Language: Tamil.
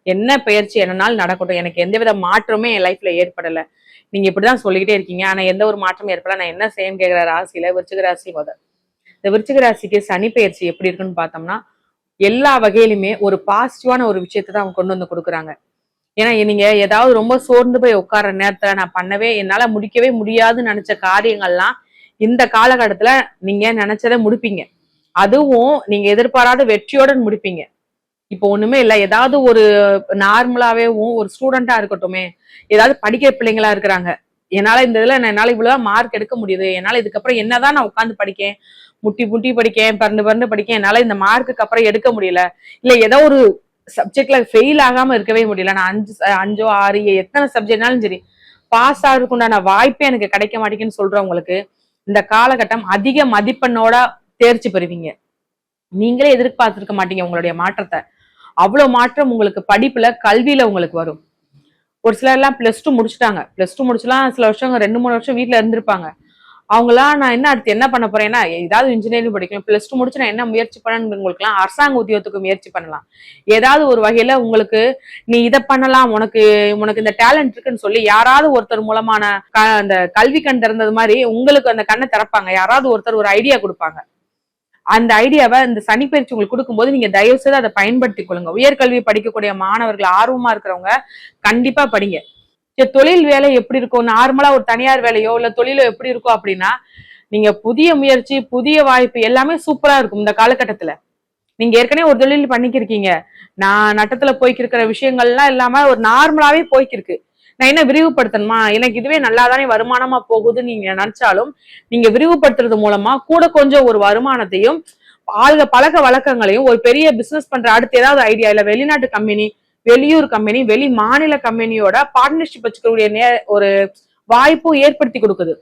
என்ன பயிற்சி என்னன்னாலும் நடக்கட்டும், எனக்கு எந்தவித மாற்றமே என் லைஃப்ல ஏற்படல. நீங்க இப்படிதான் சொல்லிக்கிட்டே இருக்கீங்க, ஆனா எந்த ஒரு மாற்றமும் ஏற்படல, நான் என்ன செய்யன்னு கேட்கிற ராசியில விருச்சிக ராசி இந்த விருச்சிக ராசிக்கு சனி பயிற்சி எப்படி இருக்குன்னு பார்த்தோம்னா, எல்லா வகையிலுமே ஒரு பாசிட்டிவான ஒரு விஷயத்தை தான் அவங்க கொண்டு வந்து கொடுக்குறாங்க. ஏன்னா நீங்க ஏதாவது ரொம்ப சோர்ந்து போய் உட்கார்ற நேரத்துல நான் என்னால முடிக்கவே முடியாதுன்னு நினைச்ச காரியங்கள்லாம் இந்த காலகட்டத்துல நீங்க நினைச்சதை முடிப்பீங்க. அதுவும் நீங்க எதிர்பாராத வெற்றியோட முடிப்பீங்க. இப்போ ஒண்ணுமே இல்லை, ஏதாவது ஒரு நார்மலாவே ஒரு ஸ்டூடெண்டா இருக்கட்டுமே, ஏதாவது படிக்கிற பிள்ளைங்களா இருக்கிறாங்க, என்னால இந்த இதுல என்னால இவ்வளவுதான் மார்க் எடுக்க முடியுது, என்னால இதுக்கப்புறம் என்னதான் நான் உட்காந்து படிக்கேன், முட்டி முட்டி படிக்கேன், பரண்டு படிக்கேன், என்னால இந்த மார்க்குக்கு அப்புறம் எடுக்க முடியல, இல்ல ஏதோ ஒரு சப்ஜெக்ட்ல ஃபெயில் ஆகாம இருக்கவே முடியல, நான் 5 6 எத்தனை சப்ஜெக்ட்னாலும் சரி பாஸ் ஆகிறதுக்கு உண்டான வாய்ப்பே எனக்கு கிடைக்க மாட்டேங்குன்னு சொல்றவங்களுக்கு இந்த காலகட்டம் அதிக மதிப்பெண்ணோட தேர்ச்சி பெறுவீங்க. நீங்களே எதிர்பார்த்திருக்க மாட்டீங்க உங்களுடைய மாற்றத்தை. அவ்வளவு மாற்றம் உங்களுக்கு படிப்புல கல்வியில உங்களுக்கு வரும். ஒரு சிலர் எல்லாம் +2 முடிச்சுட்டாங்க, +2 முடிச்சுலாம் சில வருஷம் 2-3 வருஷம் வீட்டுல இருந்திருப்பாங்க. அவங்களாம் நான் என்ன அடுத்து என்ன பண்ண போறேன்னா ஏதாவது இன்ஜினியரிங் படிக்கணும், +2 முடிச்சு நான் என்ன முயற்சி பண்ணேன்னு உங்களுக்குலாம் அரசாங்க உத்தியோகத்துக்கு முயற்சி பண்ணலாம். ஏதாவது ஒரு வகையில உங்களுக்கு நீ இதை பண்ணலாம், உனக்கு இந்த டேலண்ட் இருக்குன்னு சொல்லி யாராவது ஒருத்தர் மூலமான அந்த கல்வி கண் திறந்தது மாதிரி உங்களுக்கு அந்த கண்ணை திறப்பாங்க. யாராவது ஒருத்தர் ஒரு ஐடியா கொடுப்பாங்க. அந்த ஐடியாவை இந்த சனி பயிற்சி உங்களுக்கு கொடுக்கும்போது நீங்க தயவு செய்து அதை பயன்படுத்திக் கொள்ளுங்க. உயர்கல்வி படிக்கக்கூடிய மாணவர்கள் ஆர்வமா இருக்கிறவங்க கண்டிப்பா படிங்க. தொழில் வேலை எப்படி இருக்கும், நார்மலா ஒரு தனியார் வேலையோ இல்ல தொழிலோ எப்படி இருக்கும் அப்படின்னா, நீங்க புதிய முயற்சி புதிய வாய்ப்பு எல்லாமே சூப்பரா இருக்கும். இந்த காலகட்டத்துல நீங்க ஏற்கனவே ஒரு தொழில் பண்ணிக்கிருக்கீங்க, நான் நட்டத்துல போய்க்கிருக்கிற விஷயங்கள்லாம் இல்லாம ஒரு நார்மலாவே போய்க்கிருக்கு, நான் என்ன விரிவுபடுத்தணுமா, எனக்கு இதுவே நல்லாதானே வருமானமா போகுதுன்னு நீங்க நினைச்சாலும் நீங்க விரிவுபடுத்துறது மூலமா கூட கொஞ்சம் ஒரு வருமானத்தையும் பழக்க வழக்கங்களையும் ஒரு பெரிய பிசினஸ் பண்ற அடுத்து ஏதாவது ஐடியா இல்ல வெளிநாட்டு கம்பெனி, வெளியூர் கம்பெனி, வெளி மாநில கம்பெனியோட பார்ட்னர்ஷிப் வச்சுக்கக்கூடிய ஒரு வாய்ப்பும் ஏற்படுத்தி கொடுக்குது.